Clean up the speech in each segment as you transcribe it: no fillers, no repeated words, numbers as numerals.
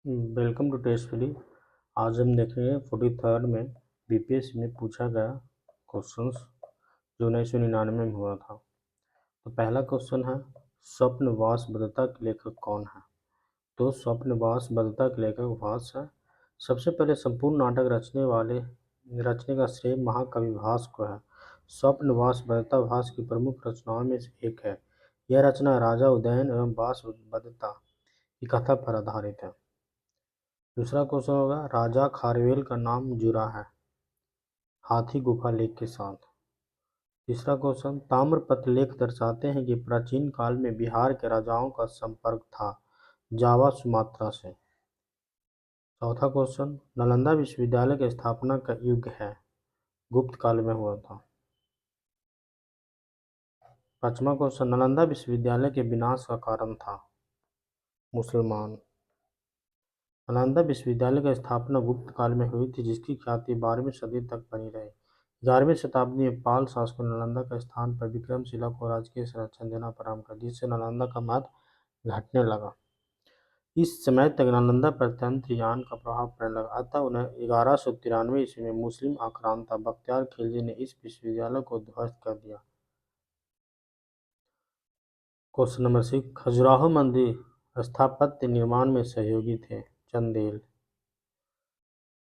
Welcome to test free. आज हम देखेंगे 43rd में बीपीएससी में पूछा गया क्वेश्चंस जो 1999 में हुआ था। तो पहला क्वेश्चन है, स्वप्नवास बदता के लेखक कौन है? तो स्वप्नवास बदता के लेखक भास है। सबसे पहले संपूर्ण नाटक रचने का श्रेय महाकवि भास को है। स्वप्नवास बदता भास की प्रमुख रचनाओं में से एक है। यह रचना राजा उदयन एवं वास बदता की कथा पर आधारित है। दूसरा क्वेश्चन होगा, राजा खारवेल का नाम जुड़ा है हाथी गुफा लेख के साथ। तीसरा क्वेश्चन, ताम्रपत्र लेख दर्शाते हैं कि प्राचीन काल में बिहार के राजाओं का संपर्क था जावा सुमात्रा से। चौथा क्वेश्चन, नालंदा विश्वविद्यालय की स्थापना का युग है गुप्त काल में हुआ था। पांचवा क्वेश्चन, नालंदा विश्वविद्यालय के विनाश का कारण था मुसलमान। नालंदा विश्वविद्यालय की स्थापना गुप्त काल में हुई थी, जिसकी ख्याति 12वीं सदी तक बनी रही। 11वीं शताब्दी में पाल शासकों ने नालंदा के स्थान पर विक्रमशिला को राजकीय संरक्षण देना प्रारंभ कर, जिससे नालंदा का महत्व घटने लगा। इस समय तक नालंदा पर तंत्रयान का प्रभाव पड़ने लगा, अतः उन्हें 1193 ईस्वी में मुस्लिम आक्रांता बख्तियार खिलजी ने इस विश्वविद्यालय को ध्वस्त कर दिया। क्वेश्चन नंबर 6, खजुराहो मंदिर स्थापत्य निर्माण में सहयोगी थे चंदेल।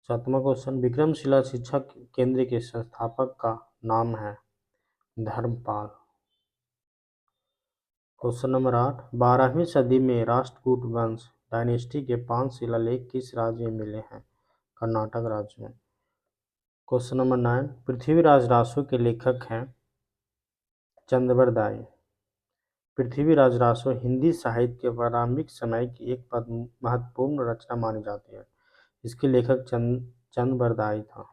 सातवां क्वेश्चन, विक्रमशिला शिक्षा केंद्र के संस्थापक का नाम है धर्मपाल। क्वेश्चन नंबर 8, 12वीं सदी में राष्ट्रकूट वंश डायनेस्टी के 5 शिलालेख किस राज्य में मिले हैं? कर्नाटक राज्य में। क्वेश्चन नंबर 9, पृथ्वीराज रासो के लेखक हैं चंद्रवरदाई। पृथ्वीराज रासो हिंदी साहित्य के प्रारंभिक समय की एक महत्वपूर्ण रचना मानी जाती है। इसके लेखक चंद्रवरदाई था।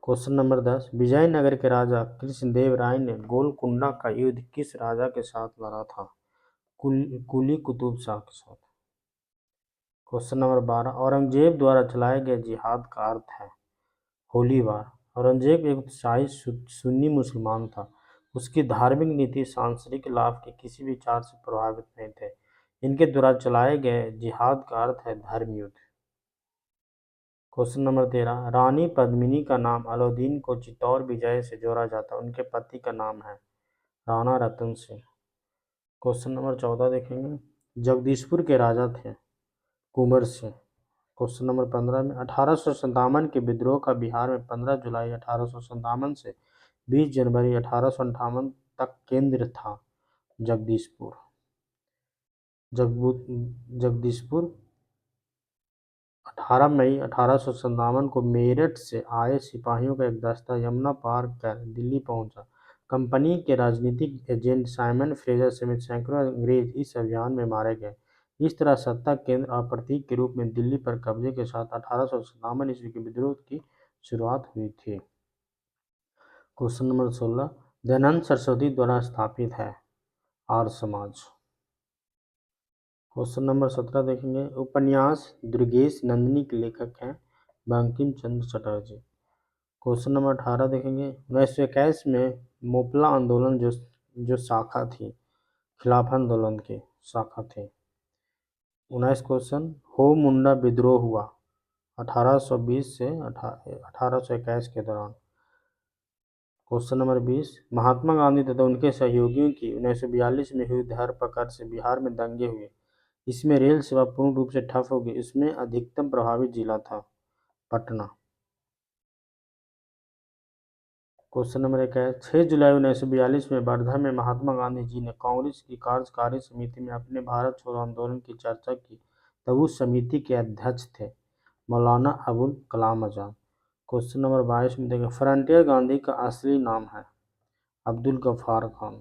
क्वेश्चन नंबर 10, विजयनगर के राजा कृष्णदेव राय ने गोलकुंडा का युद्ध किस राजा के साथ लड़ा था? कुली कुतुब शाह के साथ। क्वेश्चन नंबर 12, औरंगजेब द्वारा चलाए गए जिहाद का अर्थ है होलीबार। औरंगजेब एक उत्साही सुन्नी मुसलमान था। उसकी धार्मिक नीति सांसारिक लाभ के किसी विचार से प्रभावित नहीं थे। इनके द्वारा चलाए गए जिहाद का अर्थ है धर्म युद्ध। क्वेश्चन नंबर 13, रानी पद्मिनी का नाम अलाउद्दीन को चित्तौड़ विजय से जोड़ा जाता है। उनके पति का नाम है राणा रतन सिंह। क्वेश्चन नंबर 14 देखेंगे, जगदीशपुर के राजा थे कुंवर सिंह। क्वेश्चन नंबर 15 में 1857 के विद्रोह का बिहार में 15 जुलाई 1857 से 20 जनवरी 1858 तक केंद्र था जगदीशपुर। जगदीशपुर 18 मई 1857 को मेरठ से आए सिपाहियों का एक दस्ता यमुना पार कर दिल्ली पहुंचा। कंपनी के राजनीतिक एजेंट साइमन फ्रेजर समेत सैकड़ों अंग्रेज इस अभियान में मारे गए। इस तरह सत्ता केंद्र और प्रतीक के रूप में दिल्ली पर कब्जे के साथ 1857 ईस्वी के विद्रोह की शुरुआत हुई थी। क्वेश्चन नंबर 16, दयानंद सरस्वती द्वारा स्थापित है आर्य समाज। क्वेश्चन नंबर 17 देखेंगे, उपन्यास दुर्गेश नंदिनी के लेखक हैं बंकिम चंद्र चटर्जी। क्वेश्चन नंबर 18 देखेंगे, 1921 में मोपला आंदोलन जो शाखा थी खिलाफत आंदोलन की शाखा थी। 19 क्वेश्चन, हो मुंडा विद्रोह हुआ 1820 से 1821 के दौरान। क्वेश्चन नंबर 20, महात्मा गांधी तथा उनके सहयोगियों की 1942 में हुई धरपकड़ से बिहार में दंगे हुए। इसमें रेल सेवा पूर्ण रूप से ठप हो गई। इसमें अधिकतम प्रभावित जिला था पटना। क्वेश्चन नंबर 1 है, 6 जुलाई 1942 में वर्धा में महात्मा गांधी जी ने कांग्रेस की कार्यकारी समिति में अपने भारत छोड़ो आंदोलन की चर्चा की। तब उस समिति के अध्यक्ष थे मौलाना अबुल कलाम आजाद। क्वेश्चन नंबर 22 में देखें, फ्रंटियर गांधी का असली नाम है अब्दुल गफ्फार खान।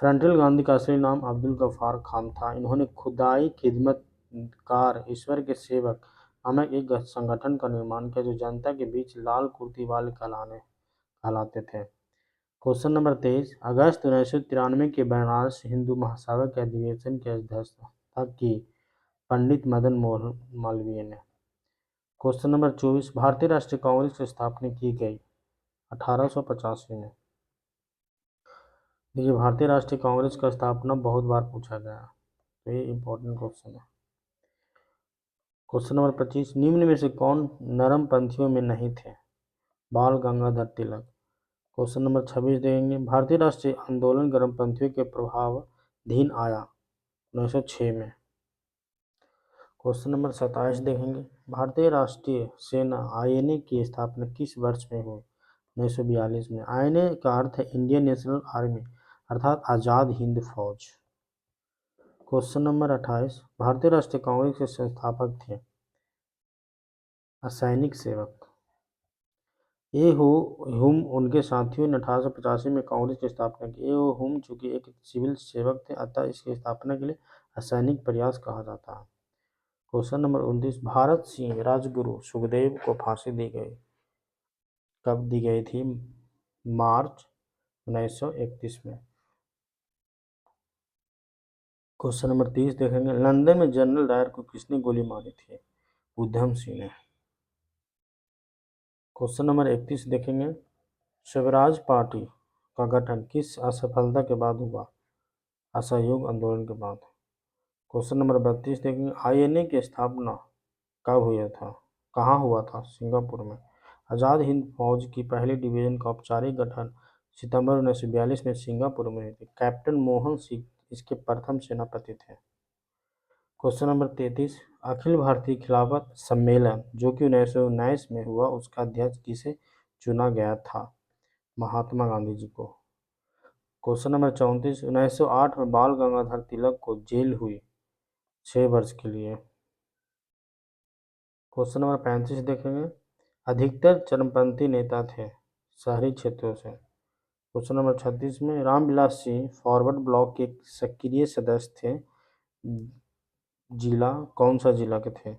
फ्रंटियर गांधी का असली नाम अब्दुल गफ्फार खान था। इन्होंने खुदाई खिदमतकार ईश्वर के सेवक नामक एक संगठन का निर्माण किया, जो जनता के बीच लाल कुर्ती वाले कहलाते थे। क्वेश्चन नंबर 23, अगस्त 1993 के बनारस हिंदू महासभा के अधिवेशन की अध्यक्षता की पंडित मदन मोहन मालवीय ने। क्वेश्चन नंबर 24, भारतीय राष्ट्रीय कांग्रेस की स्थापना की गई 1885 में। देखिए, भारतीय राष्ट्रीय कांग्रेस का स्थापना बहुत बार पूछा गया, तो ये इंपॉर्टेंट क्वेश्चन है। क्वेश्चन नंबर 25, निम्न में से कौन नरम पंथियों में नहीं थे? बाल गंगाधर तिलक। क्वेश्चन नंबर 26 देखेंगे, भारतीय राष्ट्रीय आंदोलन गर्मपंथियों के प्रभावाधीन आया 1906 में। क्वेश्चन नंबर 27 देखेंगे, भारतीय राष्ट्रीय सेना आईएनए की स्थापना किस वर्ष में हुई? 1942 में। आईएनए का अर्थ है इंडियन नेशनल आर्मी अर्थात आज़ाद हिंद फौज। क्वेश्चन नंबर 28, भारतीय राष्ट्रीय कांग्रेस के संस्थापक थे? असैनिक सेवक। ए हो हुम उनके साथियों ने 1885 में कांग्रेस की स्थापना की। ए हो हुम चूंकि एक सिविल सेवक थे, अतः इसकी स्थापना के लिए असैनिक प्रयास कहा जाता है। क्वेश्चन नंबर 29, भारत सिंह राजगुरु सुखदेव को फांसी दी गई, कब दी गई थी? मार्च 1931 में। क्वेश्चन नंबर 30 देखेंगे, लंदन में जनरल डायर को किसने गोली मारी थी? उधम सिंह ने। क्वेश्चन नंबर 31 देखेंगे, स्वराज पार्टी का गठन किस असफलता के बाद हुआ? असहयोग आंदोलन के बाद। क्वेश्चन नंबर 32 देखेंगे, आईएनए की स्थापना कब हुआ था? कहाँ हुआ था? सिंगापुर में। आज़ाद हिंद फौज की पहली डिवीजन का औपचारिक गठन सितंबर 1942 में सिंगापुर में हुई थी। कैप्टन मोहन सिंह इसके प्रथम सेनापति थे। क्वेश्चन नंबर 33, अखिल भारतीय खिलाफत सम्मेलन जो कि 1919 में हुआ, उसका अध्यक्ष किसे चुना गया था? महात्मा गांधी जी को। क्वेश्चन नंबर 34, 1908 में बाल गंगाधर तिलक को जेल हुई 6 वर्ष के लिए। क्वेश्चन नंबर 35 देखेंगे, अधिकतर चरमपंथी नेता थे शहरी क्षेत्रों से। क्वेश्चन नंबर 36 में रामविलास सिंह फॉरवर्ड ब्लॉक के सक्रिय सदस्य थे। जिला कौन सा जिला के थे?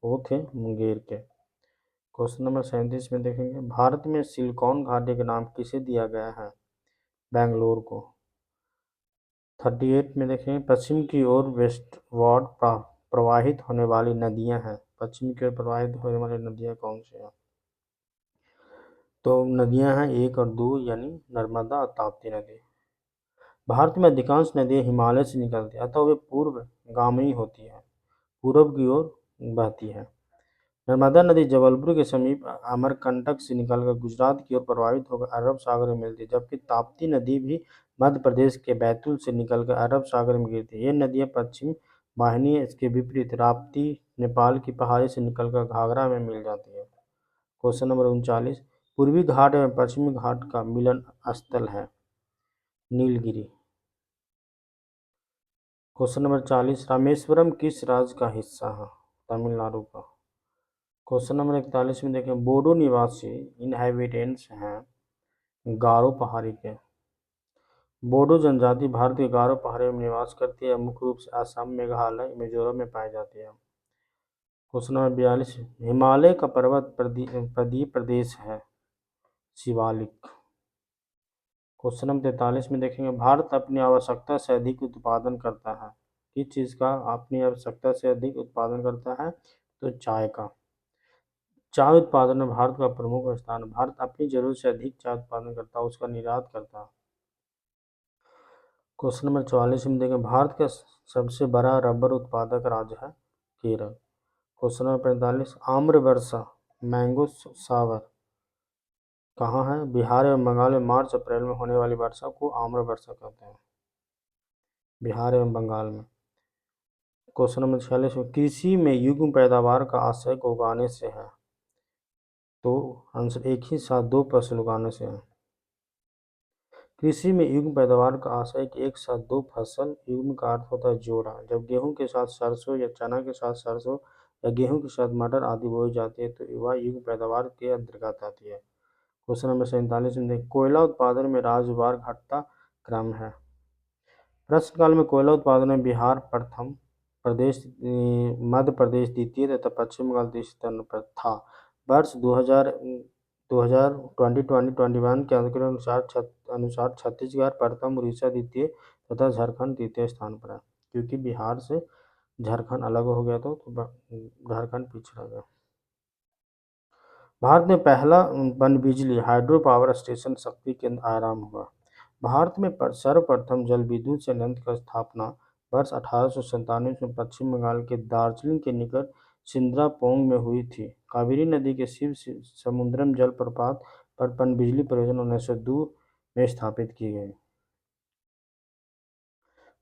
वो थे मुंगेर के। क्वेश्चन नंबर 37 में देखेंगे, भारत में सिलिकॉन घाटी का नाम किसे दिया गया है? बेंगलोर को। 38 में देखेंगे, पश्चिम की ओर वेस्टवार्ड प्रवाहित होने वाली नदियां हैं। पश्चिम की ओर प्रवाहित होने वाली नदियां कौन सी हैं? तो नदियां हैं 1 और 2, यानी नर्मदा और ताप्ती नदी। भारत में अधिकांश नदियां हिमालय से निकलती हैं, अतः वे पूर्वगामी होती हैं, पूरब की ओर बहती है। नर्मदा नदी जबलपुर के समीप अमरकंटक से निकलकर गुजरात की ओर प्रवाहित होकर अरब सागर में मिलती है, जबकि ताप्ती नदी भी मध्य प्रदेश के बैतूल से निकलकर अरब सागर में गिरती है। ये नदियाँ पश्चिम वाहिनी है, इसके विपरीत राप्ती नेपाल की पहाड़ी से निकलकर घाघरा में मिल जाती है। क्वेश्चन नंबर 39, पूर्वी घाट एवं पश्चिमी घाट का मिलन स्थल है नीलगिरी। क्वेश्चन नंबर 40, रामेश्वरम किस राज्य का हिस्सा है? तमिलनाडु का। क्वेश्चन नंबर 41 में देखें, बोडो निवासी इनहैबिटेंट्स हैं गारो पहाड़ी के। बोडो जनजाति भारत के गारो पहाड़ी में निवास करती है, मुख्य रूप से असम, मेघालय, मिजोरम में पाई जाती है। क्वेश्चन नंबर 42, हिमालय का पर्वत प्रदीप प्रदेश है शिवालिक। क्वेश्चन नंबर 43 में देखेंगे, भारत अपनी आवश्यकता से अधिक उत्पादन करता है। किस चीज़ का अपनी आवश्यकता से अधिक उत्पादन करता है? तो चाय का। चाय उत्पादन में भारत का प्रमुख स्थान है। भारत अपनी जरूरत से अधिक चाय उत्पादन करता है, उसका निर्यात करता है। क्वेश्चन नंबर 44 में देखें, भारत का सबसे बड़ा रबर उत्पादक राज्य है केरल। क्वेश्चन नंबर 45, आम्र वर्षा मैंगो सावर कहाँ है? बिहार एवं बंगाल में मार्च अप्रैल में होने वाली वर्षा को आम्र वर्षा कहते हैं, बिहार एवं बंगाल में। क्वेश्चन नंबर 46 में, कृषि में युग्म पैदावार का आशय को उगाने से है। तो आंसर एक ही साथ 2 फसल उगाने से है। कृषि में युग्म पैदावार का आशय कि एक साथ 2 फसल, युग्म का अर्थ होता है जोड़ा। जब गेहूं के साथ सरसों या चना के साथ सरसों या गेहूं के साथ मटर आदि बोई जाती है, तो वह युग्म पैदावार के अंतर्गत आती है। क्वेश्चन नंबर 47 में देखें, कोयला उत्पादन में राज्यवार घटता क्रम है। प्रश्नकाल में कोयला उत्पादन में बिहार प्रथम, मध्य प्रदेश द्वितीय तथा पश्चिम बंगाल तीसरे स्थान पर था। वर्ष 2020-21 के अनुसार छत्तीसगढ़ प्रथम, उड़ीसा द्वितीय तथा झारखंड तृतीय स्थान पर है, क्योंकि बिहार से झारखंड अलग हो गया था, तो झारखंड पिछड़ा गया। भारत में पहला पनबिजली हाइड्रो पावर स्टेशन शक्ति केंद्र आराम हुआ। भारत में सर्वप्रथम जल विद्युत संयंत्र की स्थापना वर्ष 1897 में पश्चिम बंगाल के दार्जिलिंग के निकट सिंद्रापोंग में हुई थी। कावेरी नदी के शिव समुद्रम जलप्रपात पर पनबिजली परियोजना 1902 में स्थापित की गई।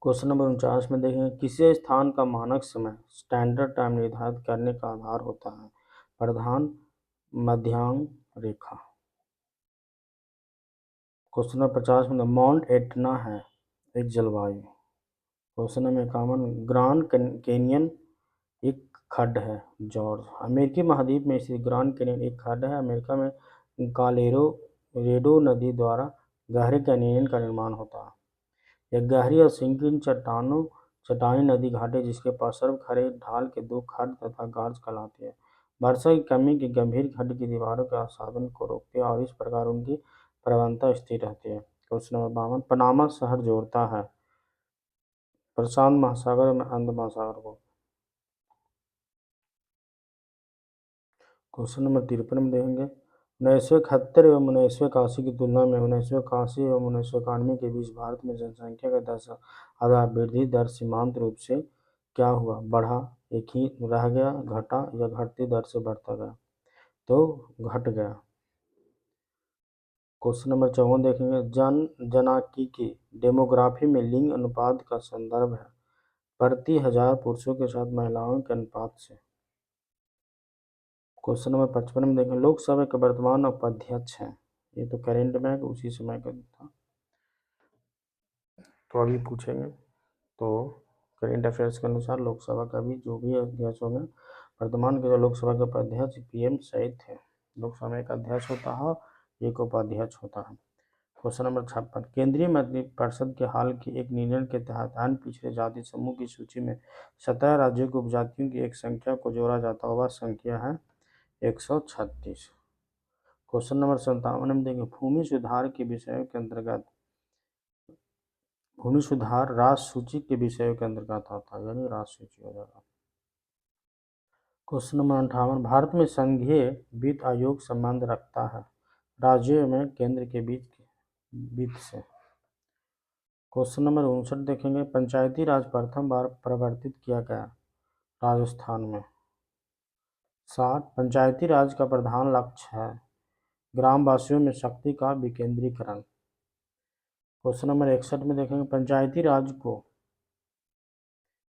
क्वेश्चन नंबर 49 में देखेंगे, किसी स्थान का मानक समय स्टैंडर्ड टाइम निर्धारित करने का आधार होता है? प्रधान मध्यांक रेखा। क्वेश्चन नंबर 50 में माउंट एटना है एक जलवायु। क्वेश्चन नंबर 51, ग्रांड कैनियन एक खड्ड है जॉर्ज। अमेरिकी महाद्वीप में स्थित ग्रांड कैनियन एक खड्ड है। अमेरिका में कोलोरेडो नदी द्वारा गहरे कैनियन का निर्माण होता है। यह गहरी और संकीर्ण चट्टानी नदी घाटी जिसके पार्श्व खड़े ढाल के दो खड्ड तथा गार्ज कहलाती है। वर्षा की कमी की गंभीर खड्ड की दीवारों के आच्छादन को रोकती है और इस प्रकार उनकी प्रवणता स्थिर रहती है। क्वेश्चन नंबर 52, पनामा शहर जोड़ता है प्रशांत महासागर में अंध महासागर को। क्वेश्चन नंबर 53 में देखेंगे, 1971 एवं 1981 की तुलना में 1981 एवं 1991 के बीच भारत में जनसंख्या का 10 आधार वृद्धि दर सीमांत रूप से क्या हुआ? बढ़ा, एक ही रह गया, घटा या घटती दर से बढ़ता गया? तो घट गया। क्वेश्चन नंबर 54 देखेंगे, जनसांख्यिकी डेमोग्राफी में लिंग अनुपात का संदर्भ है प्रति 1000 पुरुषों के साथ महिलाओं के अनुपात से। क्वेश्चन नंबर 55 में देखें, लोकसभा के वर्तमान उपाध्यक्ष हैं। ये तो करेंट में उसी समय का था, तो अभी पूछेंगे। तो करेंट अफेयर्स के अनुसार लोकसभा का भी जो भी अध्यक्ष होंगे, वर्तमान के जो लोकसभा के उपाध्यक्ष PM सहित थे। लोकसभा का अध्यक्ष होता है, एक उपाध्यक्ष होता है। क्वेश्चन नंबर 56, केंद्रीय मंत्रिपरिषद के हाल के एक निर्णय के तहत अन्य पिछड़े जाति समूह की सूची में 17 राज्यों की उपजातियों की एक संख्या को जोड़ा जाता है। वह संख्या है 136। क्वेश्चन नंबर 57 में देंगे, भूमि सुधार के विषयों के अंतर्गत भूमि सुधार राष्ट्र सूची के विषयों के अंतर्गत आता है, यानी राष्ट्र सूची हो जाएगा। क्वेश्चन नंबर 58, भारत में संघीय वित्त आयोग संबंध रखता है राज्यों में केंद्र के बीच वित्त से। क्वेश्चन नंबर 59 देखेंगे, पंचायती राज प्रथम बार प्रवर्तित किया गया राजस्थान में। 60, पंचायती राज का प्रधान लक्ष्य है ग्रामवासियों में शक्ति का विकेंद्रीकरण। क्वेश्चन नंबर 61 में देखेंगे, पंचायती राज को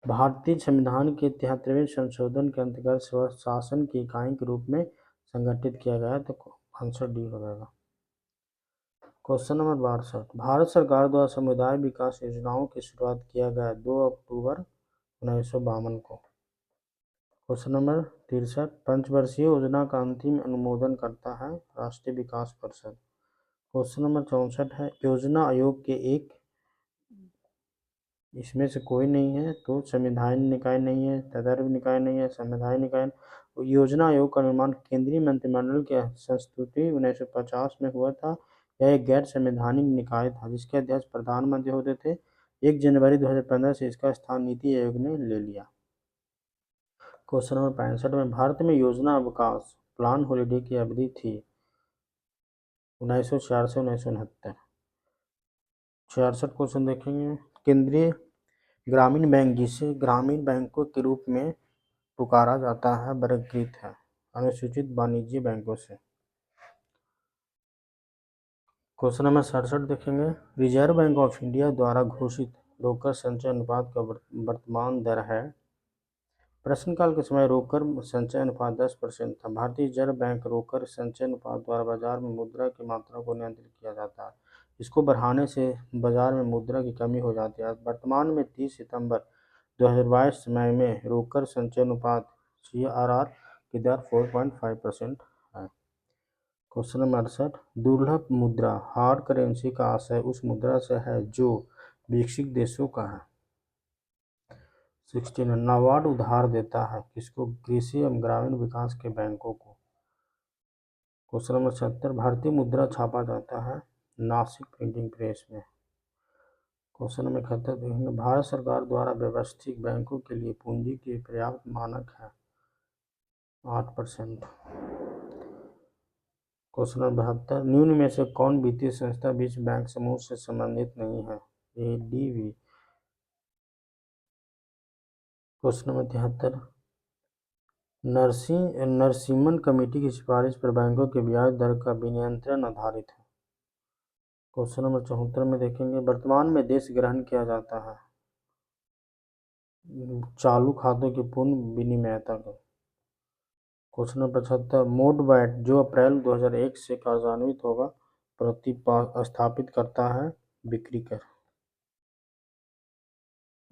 भारतीय संविधान के 73वें संशोधन के अंतर्गत स्वशासन की इकाई के रूप में संगठित किया गया है। तो आंसर डी हो जाएगा। क्वेश्चन नंबर 62, भारत सरकार द्वारा समुदाय विकास योजनाओं की शुरुआत किया गया 2 अक्टूबर 1952 को। क्वेश्चन नंबर 63, पंचवर्षीय योजना का अंतिम अनुमोदन करता है राष्ट्रीय विकास परिषद। क्वेश्चन नंबर 64 है, योजना आयोग के एक इसमें से कोई नहीं है, तो संवैधानिक निकाय नहीं है, तदर्थ निकाय नहीं है, संवैधानिक निकाय। योजना आयोग का निर्माण केंद्रीय मंत्रिमंडल के संस्तुति 1950 में हुआ था। यह एक गैर संवैधानिक निकाय था जिसके अध्यक्ष प्रधानमंत्री होते थे। 1 जनवरी 2015 से इसका स्थान नीति आयोग ने ले लिया। क्वेश्चन नंबर 65 में, भारत में योजना अवकाश प्लान हॉलिडे की अवधि थी 1904 से 1969। 66 क्वेश्चन देखेंगे, केंद्रीय ग्रामीण बैंक जिसे ग्रामीण बैंकों के रूप में पुकारा जाता है वर्गीकृत है अनुसूचित वाणिज्य बैंकों से। क्वेश्चन नंबर 67 देखेंगे, रिजर्व बैंक ऑफ इंडिया द्वारा घोषित रोकड़ संचय अनुपात का वर्तमान दर है। प्रश्नकाल के समय रोकड़ संचय अनुपात 10% था। भारतीय रिजर्व बैंक रोकड़ संचय अनुपात द्वारा बाजार में मुद्रा की मात्रा को नियंत्रित किया जाता है। इसको बढ़ाने से बाजार में मुद्रा की कमी हो जाती है। वर्तमान में 30 सितंबर 2022 समय में रोकड़ संचय अनुपात CRR की दर 4.5% है। क्वेश्चन नंबर 68, दुर्लभ मुद्रा हार्ड करेंसी का आशय उस मुद्रा से है जो विकसित देशों का है। 16, नाबार्ड उधार देता है किसको? कृषि एवं ग्रामीण विकास के बैंकों को। क्वेश्चन नंबर 70, भारतीय मुद्रा छापा जाता है नासिक प्रिंटिंग प्रेस में। क्वेश्चन नंबर 71 देखेंगे, भारत सरकार द्वारा व्यवस्थित बैंकों के लिए पूंजी के पर्याप्त मानक है 8%। क्वेश्चन नंबर 72, निम्न में से कौन वित्तीय संस्था विश्व बैंक समूह से संबंधित नहीं है? ADB। Question number 73, Narasimhan committee की सिफारिश पर बैंकों के ब्याज दर का विनियंत्रण आधारित है। क्वेश्चन नंबर 74 में देखेंगे, वर्तमान में देश ग्रहण किया जाता है चालू खातों की पूर्ण विनिमयता को। क्वेश्चन नंबर 75, मोड वैट जो अप्रैल 2001 से कार्यान्वित होगा प्रतिस्थापित करता है बिक्री कर।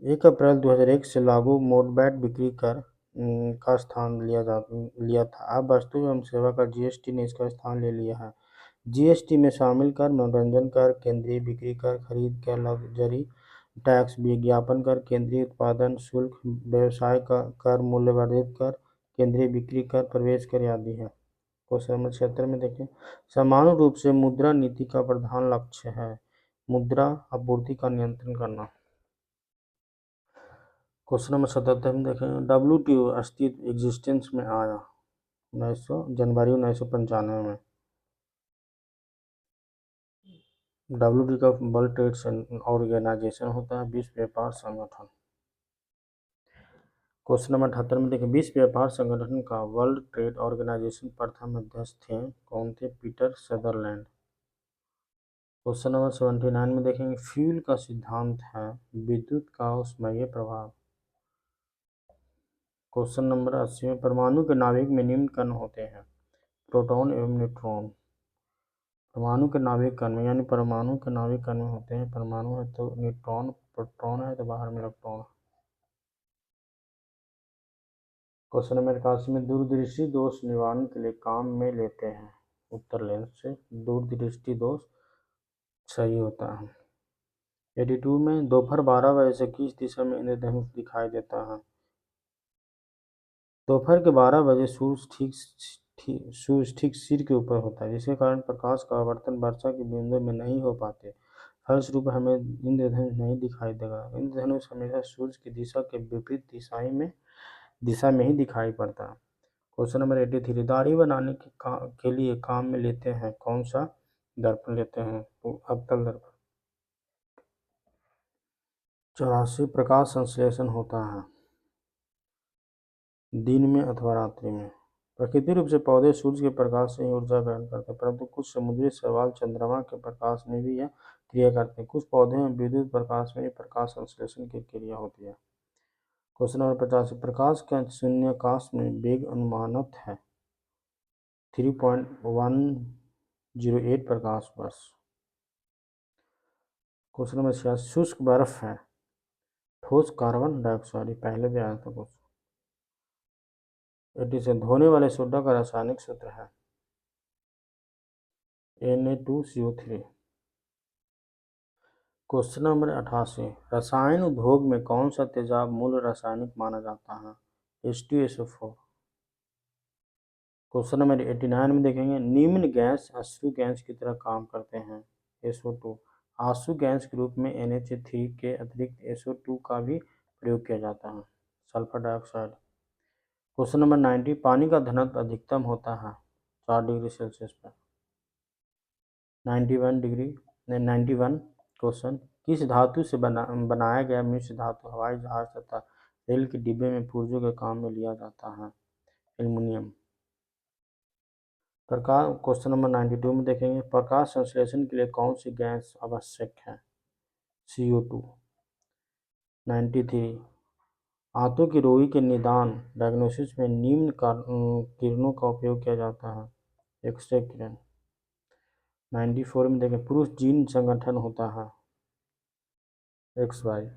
1 अप्रैल 2001 से लागू मोडवैट बिक्री कर का स्थान लिया था। अब वस्तु एवं सेवा कर जीएसटी ने इसका स्थान ले लिया है। जीएसटी में शामिल कर मनोरंजन कर, केंद्रीय बिक्री कर, खरीद कर, लग्जरी टैक्स, विज्ञापन कर, केंद्रीय उत्पादन शुल्क, व्यवसाय कर, मूल्यवर्धित कर, केंद्रीय बिक्री कर, प्रवेश कर आदि है। क्वेश्चन नंबर 76 में देखें, समान रूप से मुद्रा नीति का प्रधान लक्ष्य है मुद्रा आपूर्ति का नियंत्रण करना। क्वेश्चन नंबर 77 में देखें, WTO अस्तित्व एग्जिस्टेंस में आया जनवरी 1995 में। WTO का वर्ल्ड ट्रेड ऑर्गेनाइजेशन होता है विश्व व्यापार संगठन। क्वेश्चन नंबर 78 में देखें, विश्व व्यापार संगठन का वर्ल्ड ट्रेड ऑर्गेनाइजेशन प्रथम अध्यक्ष थे कौन थे? Peter Sutherland. क्वेश्चन नंबर 79 में देखेंगे, फ्यूल का सिद्धांत है विद्युत का ऊष्मीय प्रभाव। क्वेश्चन नंबर 80 में, परमाणु के नाभिक में निम्न कण होते हैं प्रोटॉन एवं न्यूट्रॉन। परमाणु के नाभिक कण में यानी परमाणु के नाभिक कण में होते हैं, परमाणु है तो न्यूट्रॉन, प्रोटॉन है तो बाहर में इलेक्ट्रॉन। क्वेश्चन नंबर 81 में, दूरदृष्टि दोष निवारण के लिए काम में लेते हैं उत्तर लेंस से दूरदृष्टि दोष सही होता है। 82 में, दोपहर 12 बजे से किस दिशा में इंद्रधनुष दिखाई देता है? दोपहर के 12 बजे सूर्य ठीक सिर के ऊपर होता है, जिसके कारण प्रकाश का आवर्तन वर्षा की बूंदों में नहीं हो पाते, फलस्वरूप हमें इंद्रधनुष नहीं दिखाई देगा। इंद्रधनुष हमेशा सूर्य की दिशा के विपरीत दिशा में ही दिखाई पड़ता है। क्वेश्चन नंबर 83, दाढ़ी बनाने के लिए काम में लेते हैं कौन सा दर्पण लेते हैं? अवतल दर्पण। 84, प्रकाश संश्लेषण होता है दिन में अथवा रात्रि में। प्रकृति रूप से पौधे सूर्य के प्रकाश से ही ऊर्जा ग्रहण करते हैं, परंतु कुछ समुद्री शैवाल चंद्रमा के प्रकाश में भी यह क्रिया करते हैं। कुछ पौधे में विद्युत प्रकाश में भी प्रकाश संश्लेषण की क्रिया होती है। क्वेश्चन नंबर 50, प्रकाश का शून्याकाश में वेग अनुमानत है 3.108 प्रकाश वर्ष। क्वेश्चन नंबर 66, शुष्क बर्फ है ठोस कार्बन डाइऑक्साइड, पहले भी आया था क्वेश्चन। 87, धोने वाले सोडा का रासायनिक सूत्र है Na2CO3। क्वेश्चन नंबर 88, रसायन उद्योग में कौन सा तेजाब मूल रासायनिक माना जाता है? H2SO4। क्वेश्चन नंबर 89 में देखेंगे, निम्न गैस अश्रु गैस की तरह काम करते हैं SO2। आंसू गैस के रूप में NH3 के अतिरिक्त SO2 का भी प्रयोग किया जाता है, सल्फर डाइऑक्साइड। क्वेश्चन नंबर 90, पानी का घनत्व अधिकतम होता है 4 डिग्री सेल्सियस पर। 91 क्वेश्चन, किस धातु से बनाया गया मिश्र धातु हवाई जहाज तथा रेल के डिब्बे में पुर्जों के काम में लिया जाता है? एल्युमिनियम। क्वेश्चन नंबर 92 में देखेंगे, प्रकाश संश्लेषण के लिए कौन सी गैस आवश्यक है? CO2। 93, आंतों की रोगी के निदान डायग्नोसिस में निम्न किरणों का उपयोग किया जाता है, एक्सरे किरण। 94 में देखें, पुरुष जीन संगठन होता है XY।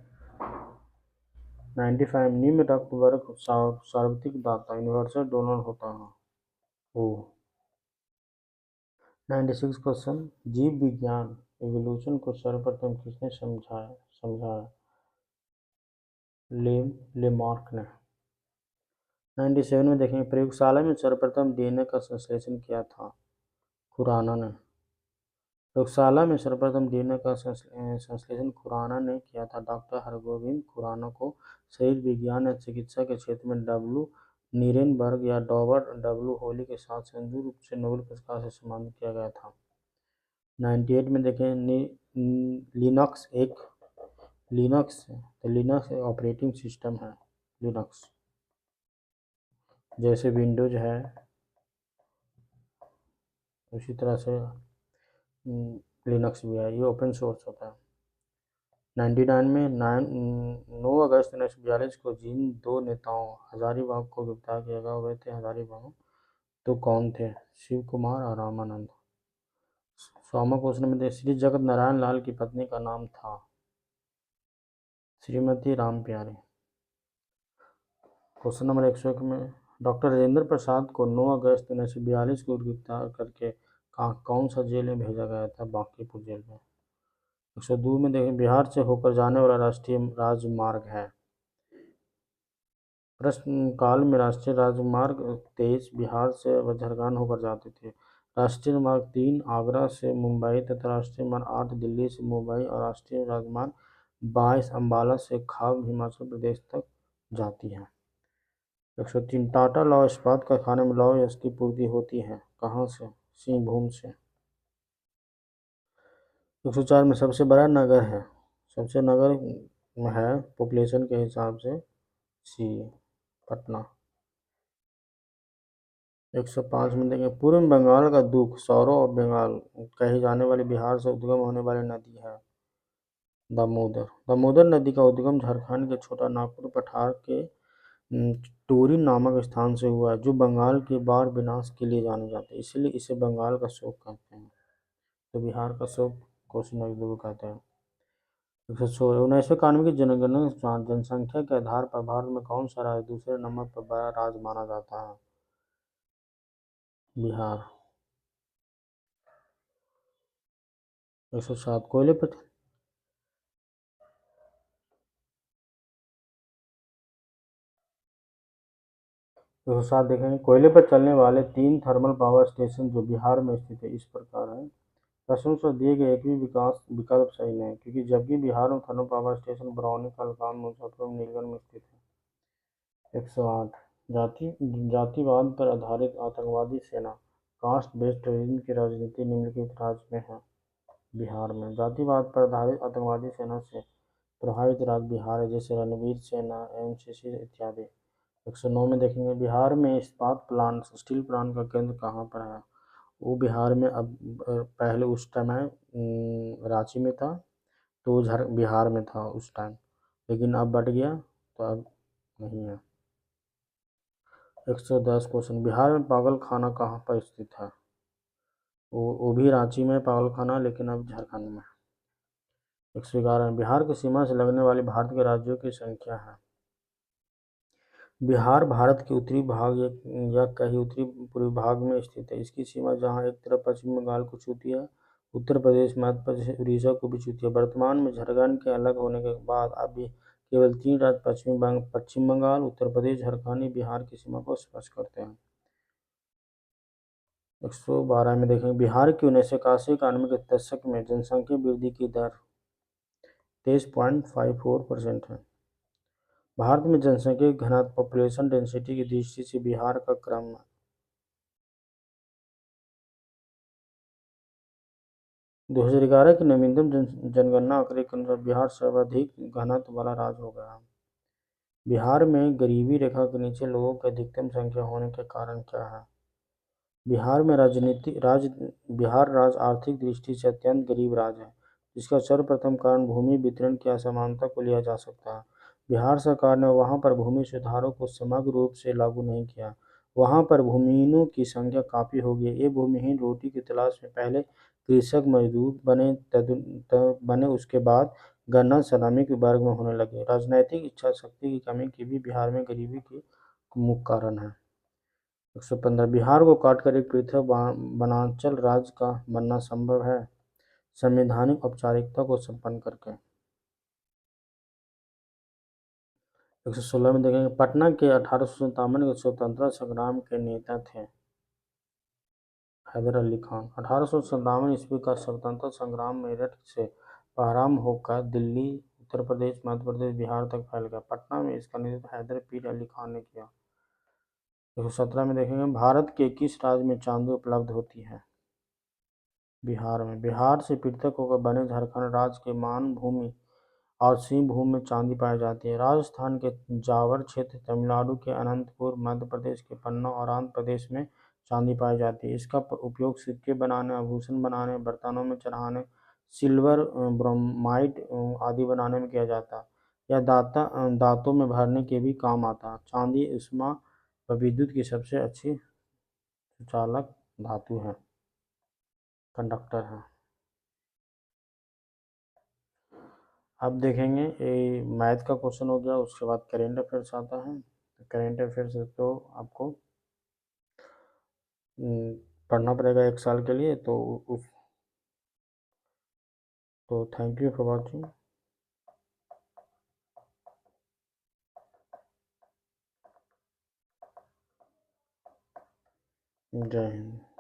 95, निम्न रक्त वर्ग सार्वत्रिक दाता यूनिवर्सल डोनर होता है O। 96 क्वेश्चन, जीव विज्ञान एवोल्यूशन को सर्वप्रथम किसने समझाया? लेमार्क ने। 97 में देखेंगे, प्रयोगशाला में सर्वप्रथम डीएनए का संश्लेषण किया था खुराना ने। प्रयोगशाला में सर्वप्रथम डीएनए का संश्लेषण खुराना ने किया था। डॉक्टर हरगोविंद खुराना को शरीर विज्ञान या चिकित्सा के क्षेत्र में W नीरेनबर्ग या W होली के साथ संयुक्त रूप से नोबेल पुरस्कार से सम्मानित किया गया था। 98 में देखें, लिनक्स ऑपरेटिंग सिस्टम है लिनक्स। जैसे विंडोज है, उसी तरह से लिनक्स भी है, ये ओपन सोर्स होता है। 99 में 9 अगस्त 1942 को जिन दो नेताओं हजारीबाग को गिरफ्तार किया गया हुए थे हजारीबाग, तो कौन थे? शिव कुमार और रामानंद। 100वां क्वेश्चन में श्री जगत नारायण लाल की पत्नी का नाम था श्रीमती राम प्यारी। क्वेश्चन नंबर 101 में डॉक्टर राजेंद्र प्रसाद को 9 अगस्त 1942 को गिरफ्तार करके कौन सा जेल में भेजा गया था? बांकीपुर जेल में। 102 में देखें, बिहार से होकर जाने वाला राष्ट्रीय राजमार्ग है। प्रश्न काल में राष्ट्रीय राजमार्ग 23 बिहार से झारखंड होकर जाते थे। राष्ट्रीय मार्ग 3 आगरा से मुंबई तथा राष्ट्रीय मार्ग 8 दिल्ली से मुंबई और राष्ट्रीय राजमार्ग 22 अम्बाला से खाब हिमाचल प्रदेश तक जाती है। 103 टाटा लौह इस्पात कारखाने में लौह यश की पूर्ति होती है कहाँ से? सिंहभूम से। 104 में सबसे बड़ा नगर है, सबसे नगर है पॉपुलेशन के हिसाब से सी पटना। 105 में देखें, पूर्व बंगाल का दुख सौरो ऑफ बंगाल कही जाने वाली बिहार से उद्गम होने वाली नदी है दामोदर। दामोदर नदी का उद्गम झारखंड के छोटा नागपुर पठार के टोरी नामक स्थान से हुआ है, जो बंगाल के बाढ़ विनाश के लिए जाने जाते हैं, इसलिए इसे बंगाल का शोक कहते हैं। तो बिहार का शोक क्वेश्चन नंबर 2 कहते हैं। 1991 की जनगणना जनसंख्या के आधार पर भारत में कौन सा राज्य दूसरे नंबर पर बड़ा राज्य माना जाता है? बिहार। 107 कोयले पर 107 देखेंगे, कोयले पर चलने वाले 3 थर्मल पावर स्टेशन जो बिहार में स्थित है इस प्रकार है। प्रश्नों से दिए गए एक भी विकल्प सही नहीं, क्योंकि जबकि बिहार में थर्मल पावर स्टेशन बरौनी, कलकान, मुजफ्फरपुर, नीलगंज में स्थित है। 108 जातिवाद पर आधारित आतंकवादी सेना कास्ट बेस्ड टेररिज्म की राजनीति निम्नलिखित राज्य में है? बिहार में। जातिवाद पर आधारित आतंकवादी सेना से प्रभावित राज्य बिहार है, जैसे रणवीर सेना, एनसीसी इत्यादि। 109 में देखेंगे, बिहार में इस्पात प्लांट स्टील प्लांट का केंद्र कहाँ पर है? वो बिहार में अब पहले उस समय रांची में था, तो बिहार में था उस टाइम, लेकिन अब बढ़ गया तो अब नहीं है। 110 क्वेश्चन, बिहार में पागल खाना कहाँ पर स्थित है? वो भी रांची में पागल खाना, लेकिन अब झारखंड में। 111 बिहार की सीमा से लगने वाले भारत के राज्यों की संख्या है। बिहार भारत के उत्तरी भाग या कहीं उत्तरी पूर्वी भाग में स्थित है। इसकी सीमा जहां एक तरफ पश्चिम बंगाल को छूती है, उत्तर प्रदेश, मध्य प्रदेश, उड़ीसा को भी छूती है। वर्तमान में झारखंड के अलग होने के बाद अब भी केवल 3 राज्य पश्चिम बंगाल, उत्तर प्रदेश, झारखंड बिहार की सीमा को स्पर्श करते हैं। 112 में देखेंगे, बिहार की 1981-91 के दशक में जनसंख्या वृद्धि की दर 23.54% है। भारत में जनसंख्या घनत्व पॉपुलेशन डेंसिटी की दृष्टि से बिहार का क्रम है। 2011 की नवीनतम जनगणना आंकड़े के अनुसार बिहार सर्वाधिक घनत्व वाला राज्य हो गया। बिहार में गरीबी रेखा के नीचे लोगों की अधिकतम संख्या होने के कारण क्या है? बिहार राज्य आर्थिक दृष्टि से अत्यंत गरीब राज्य है, जिसका सर्वप्रथम कारण भूमि वितरण की असमानता को लिया जा सकता है। बिहार सरकार ने वहां पर भूमि सुधारों को समग्र रूप से लागू नहीं किया। वहां पर भूमिहीनों की संख्या काफी हो गई। ये भूमिहीन रोटी की तलाश में पहले कृषक मजदूर बने, उसके बाद गन्ना सलामी के वर्ग में होने लगे। राजनैतिक इच्छा शक्ति की कमी की भी बिहार में गरीबी के मुख्य कारण है। 115 बिहार को काटकर एक पृथक वनांचल राज्य का बनना संभव है संवैधानिक औपचारिकता को संपन्न करके। 116 में देखेंगे, पटना के 1857 के स्वतंत्रता संग्राम के नेता थे हैदर अली खान। 1857 ईस्वी का स्वतंत्रता संग्राम मेरठ से प्रारंभ होकर दिल्ली, उत्तर प्रदेश, मध्य प्रदेश, बिहार तक फैल गया। पटना में इसका नेतृत्व हैदर पीर अली खान ने किया। 117 में देखेंगे, भारत के किस राज्य में चांदी उपलब्ध होती है? बिहार में। बिहार से पृथक होकर बने झारखंड राज्य के मानभूमि और सिंह भूमि में चांदी पाई जाती है। राजस्थान के जावर क्षेत्र, तमिलनाडु के अनंतपुर, मध्य प्रदेश के पन्ना और आंध्र प्रदेश में चांदी पाई जाती है। इसका उपयोग सिक्के बनाने, आभूषण बनाने, बर्तनों में चढ़ाने, सिल्वर, ब्रोमाइट आदि बनाने में किया जाता है। यह दांतों में भरने के भी काम आता है। चांदी ऊष्मा व विद्युत की सबसे अच्छी सुचालक धातु है, कंडक्टर है। अब देखेंगे ये मैथ का क्वेश्चन हो गया, उसके बाद करेंट अफेयर्स आता है। करेंट अफेयर्स तो आपको पढ़ना पड़ेगा 1 साल के लिए। तो थैंक यू फॉर वॉचिंग। जय हिंद।